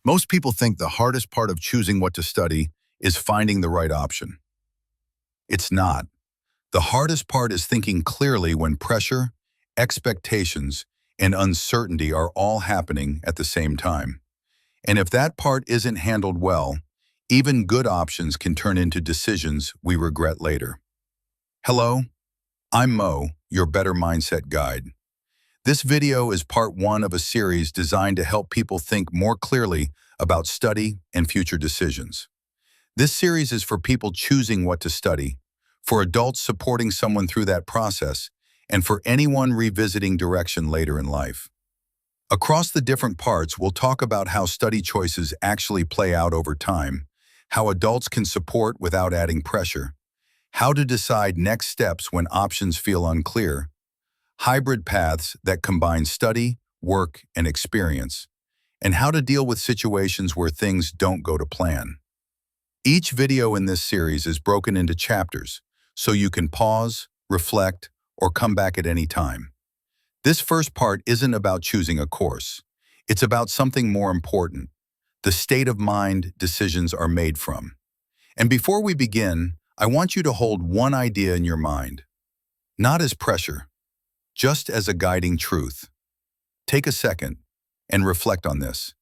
Most people think the hardest part of choosing what to study is finding the right option. It's not. The hardest part is thinking clearly when pressure, expectations, and uncertainty are all happening at the same time. And if that part isn't handled well, even good options can turn into decisions we regret later. Hello, I'm Mo, your Better Mindset Guide. This video is part one of a series designed to help people think more clearly about study and future decisions. This series is for people choosing what to study, for adults supporting someone through that process, and for anyone revisiting direction later in life. Across the different parts, we'll talk about how study choices actually play out over time, how adults can support without adding pressure, how to decide next steps when options feel unclear, hybrid paths that combine study, work, and experience, and how to deal with situations where things don't go to plan. Each video in this series is broken into chapters, so you can pause, reflect, or come back at any time. This first part isn't about choosing a course. It's about something more important, the state of mind decisions are made from. And before we begin, I want you to hold one idea in your mind, not as pressure, just as a guiding truth. Take a second and reflect on this.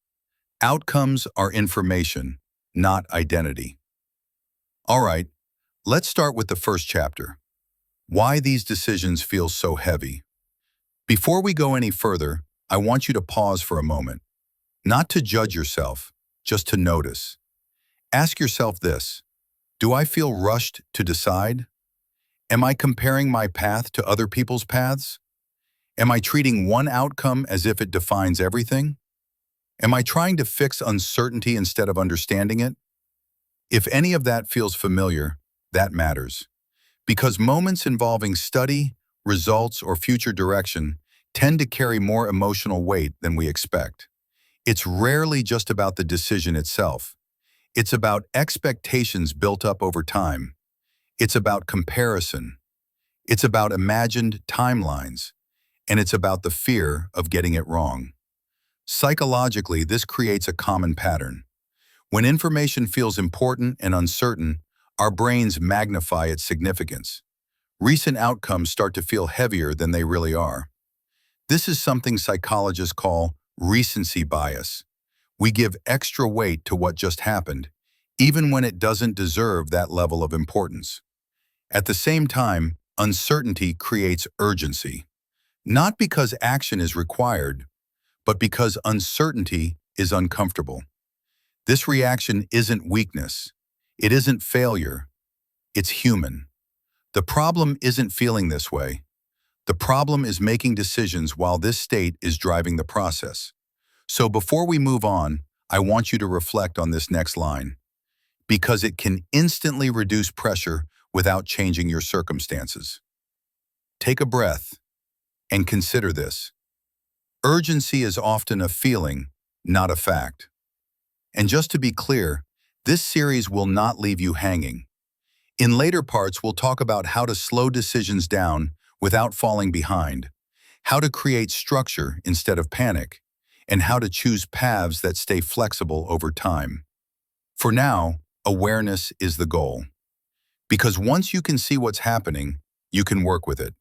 Outcomes are information, not identity. All right, let's start with the first chapter. Why these decisions feel so heavy. Before we go any further, I want you to pause for a moment. Not to judge yourself, just to notice. Ask yourself this: do I feel rushed to decide? Am I comparing my path to other people's paths? Am I treating one outcome as if it defines everything? Am I trying to fix uncertainty instead of understanding it? If any of that feels familiar, that matters. Because moments involving study, results, or future direction tend to carry more emotional weight than we expect. It's rarely just about the decision itself. It's about expectations built up over time. It's about comparison. It's about imagined timelines. And it's about the fear of getting it wrong. Psychologically, this creates a common pattern. When information feels important and uncertain, our brains magnify its significance. Recent outcomes start to feel heavier than they really are. This is something psychologists call recency bias. We give extra weight to what just happened, even when it doesn't deserve that level of importance. At the same time, uncertainty creates urgency. Not because action is required, but because uncertainty is uncomfortable. This reaction isn't weakness. It isn't failure. It's human. The problem isn't feeling this way. The problem is making decisions while this state is driving the process. So before we move on, I want you to reflect on this next line, because it can instantly reduce pressure without changing your circumstances. Take a breath and consider this. Urgency is often a feeling, not a fact. And just to be clear, this series will not leave you hanging. In later parts, we'll talk about how to slow decisions down without falling behind, how to create structure instead of panic, and how to choose paths that stay flexible over time. For now, awareness is the goal. Because once you can see what's happening, you can work with it.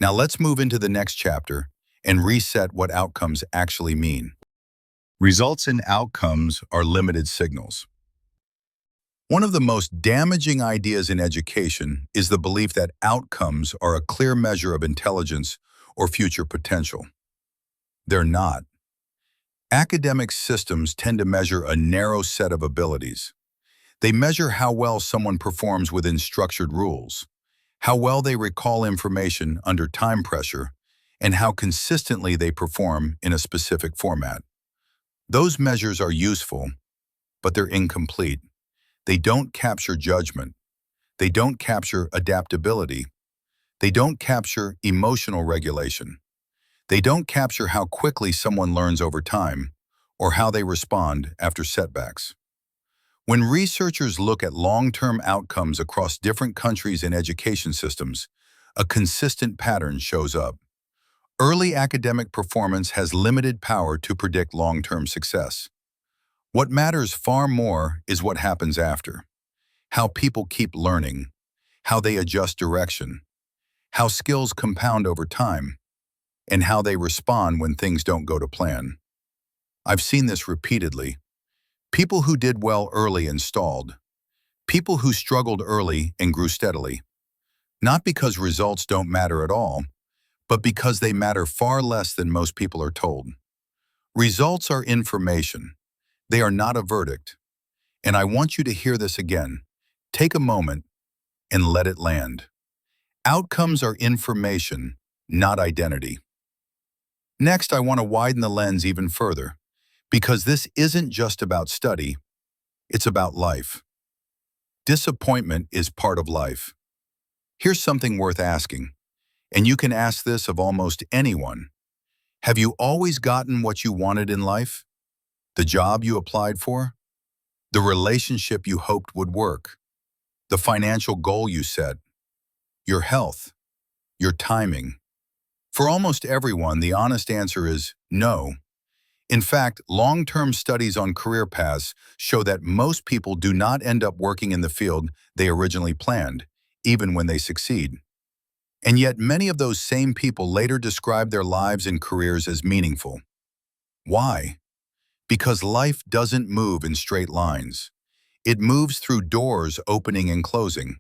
Now let's move into the next chapter and reset what outcomes actually mean. Results and outcomes are limited signals. One of the most damaging ideas in education is the belief that outcomes are a clear measure of intelligence or future potential. They're not. Academic systems tend to measure a narrow set of abilities. They measure how well someone performs within structured rules, how well they recall information under time pressure, and how consistently they perform in a specific format. Those measures are useful, but they're incomplete. They don't capture judgment. They don't capture adaptability. They don't capture emotional regulation. They don't capture how quickly someone learns over time or how they respond after setbacks. When researchers look at long-term outcomes across different countries and education systems, a consistent pattern shows up. Early academic performance has limited power to predict long-term success. What matters far more is what happens after. How people keep learning, how they adjust direction, how skills compound over time, and how they respond when things don't go to plan. I've seen this repeatedly. People who did well early and stalled. People who struggled early and grew steadily. Not because results don't matter at all, but because they matter far less than most people are told. Results are information. They are not a verdict. And I want you to hear this again. Take a moment and let it land. Outcomes are information, not identity. Next, I want to widen the lens even further, because this isn't just about study, it's about life. Disappointment is part of life. Here's something worth asking, and you can ask this of almost anyone. Have you always gotten what you wanted in life? The job you applied for? The relationship you hoped would work? The financial goal you set? Your health? Your timing? For almost everyone, the honest answer is no. In fact, long-term studies on career paths show that most people do not end up working in the field they originally planned, even when they succeed. And yet many of those same people later describe their lives and careers as meaningful. Why? Because life doesn't move in straight lines. It moves through doors opening and closing.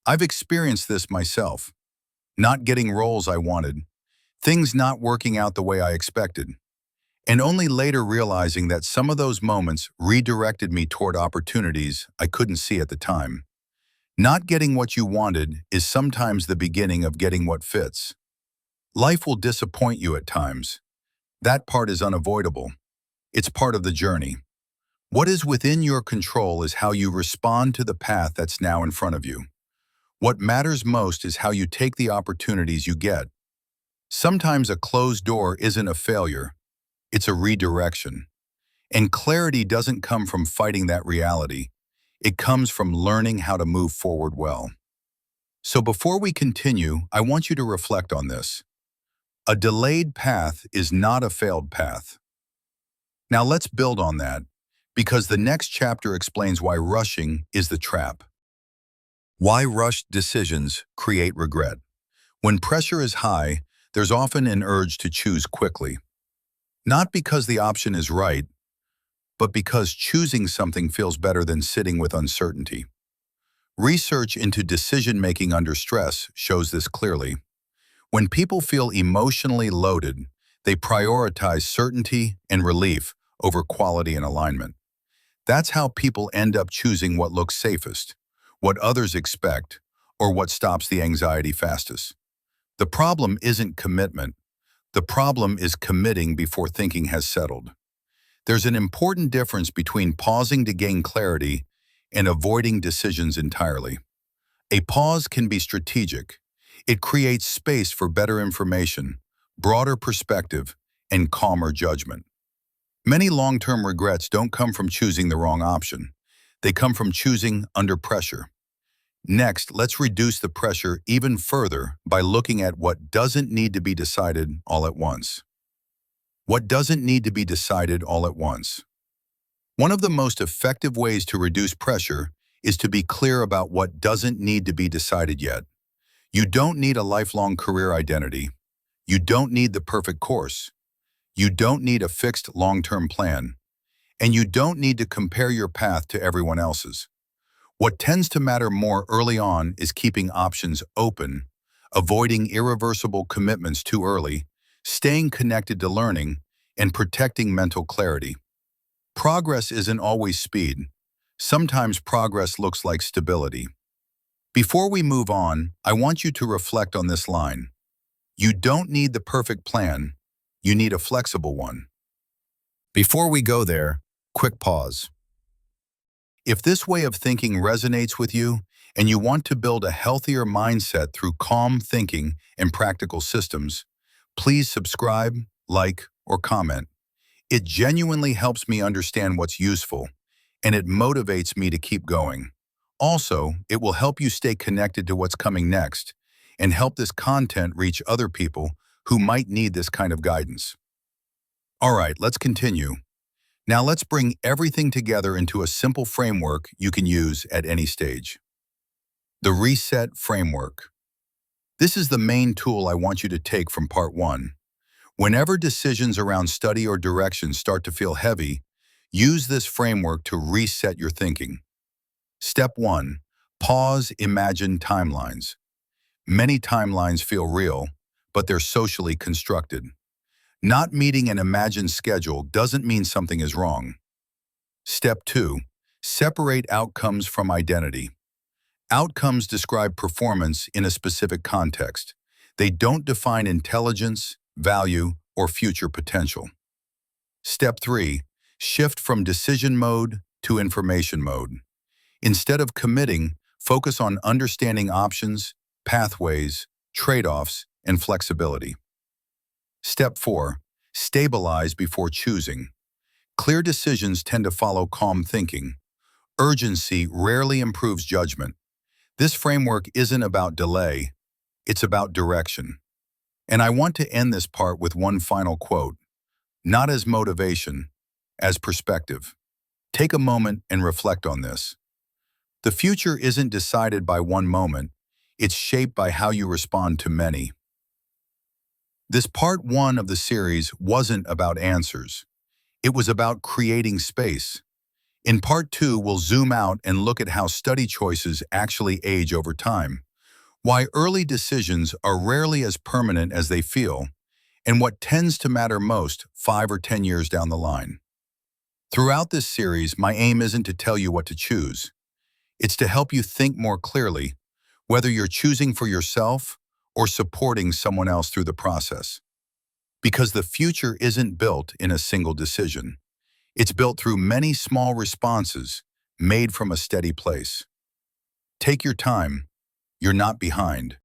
I've experienced this myself. Not getting roles I wanted, things not working out the way I expected, and only later realizing that some of those moments redirected me toward opportunities I couldn't see at the time. Not getting what you wanted is sometimes the beginning of getting what fits. Life will disappoint you at times. That part is unavoidable. It's part of the journey. What is within your control is how you respond to the path that's now in front of you. What matters most is how you take the opportunities you get. Sometimes a closed door isn't a failure, it's a redirection. And clarity doesn't come from fighting that reality. It comes from learning how to move forward well. So before we continue, I want you to reflect on this. A delayed path is not a failed path. Now let's build on that, because the next chapter explains why rushing is the trap. Why rushed decisions create regret. When pressure is high, there's often an urge to choose quickly. Not because the option is right, but because choosing something feels better than sitting with uncertainty. Research into decision-making under stress shows this clearly. When people feel emotionally loaded, they prioritize certainty and relief over quality and alignment. That's how people end up choosing what looks safest, what others expect, or what stops the anxiety fastest. The problem isn't commitment. The problem is committing before thinking has settled. There's an important difference between pausing to gain clarity and avoiding decisions entirely. A pause can be strategic. It creates space for better information, broader perspective, and calmer judgment. Many long-term regrets don't come from choosing the wrong option. They come from choosing under pressure. Next, let's reduce the pressure even further by looking at what doesn't need to be decided all at once. What doesn't need to be decided all at once? One of the most effective ways to reduce pressure is to be clear about what doesn't need to be decided yet. You don't need a lifelong career identity. You don't need the perfect course. You don't need a fixed long-term plan. And you don't need to compare your path to everyone else's. What tends to matter more early on is keeping options open, avoiding irreversible commitments too early, staying connected to learning, and protecting mental clarity. Progress isn't always speed. Sometimes progress looks like stability. Before we move on, I want you to reflect on this line. You don't need the perfect plan. You need a flexible one. Before we go there, quick pause. If this way of thinking resonates with you and you want to build a healthier mindset through calm thinking and practical systems, please subscribe, like, or comment. It genuinely helps me understand what's useful, and it motivates me to keep going. Also, it will help you stay connected to what's coming next and help this content reach other people who might need this kind of guidance. All right, let's continue. Now let's bring everything together into a simple framework you can use at any stage. The Reset Framework. This is the main tool I want you to take from part 1. Whenever decisions around study or direction start to feel heavy, use this framework to reset your thinking. Step 1. Pause, imagine timelines. Many timelines feel real, but they're socially constructed. Not meeting an imagined schedule doesn't mean something is wrong. Step 2. Separate outcomes from identity. Outcomes describe performance in a specific context. They don't define intelligence, value, or future potential. Step 3. Shift from decision mode to information mode. Instead of committing, focus on understanding options, pathways, trade-offs, and flexibility. Step 4. Stabilize before choosing. Clear decisions tend to follow calm thinking. Urgency rarely improves judgment. This framework isn't about delay, it's about direction. And I want to end this part with one final quote, not as motivation, as perspective. Take a moment and reflect on this. The future isn't decided by one moment, it's shaped by how you respond to many. This part 1 of the series wasn't about answers. It was about creating space. In part 2, we'll zoom out and look at how study choices actually age over time, why early decisions are rarely as permanent as they feel, and what tends to matter most 5 or 10 years down the line. Throughout this series, my aim isn't to tell you what to choose. It's to help you think more clearly, whether you're choosing for yourself or supporting someone else through the process. Because the future isn't built in a single decision. It's built through many small responses made from a steady place. Take your time. You're not behind.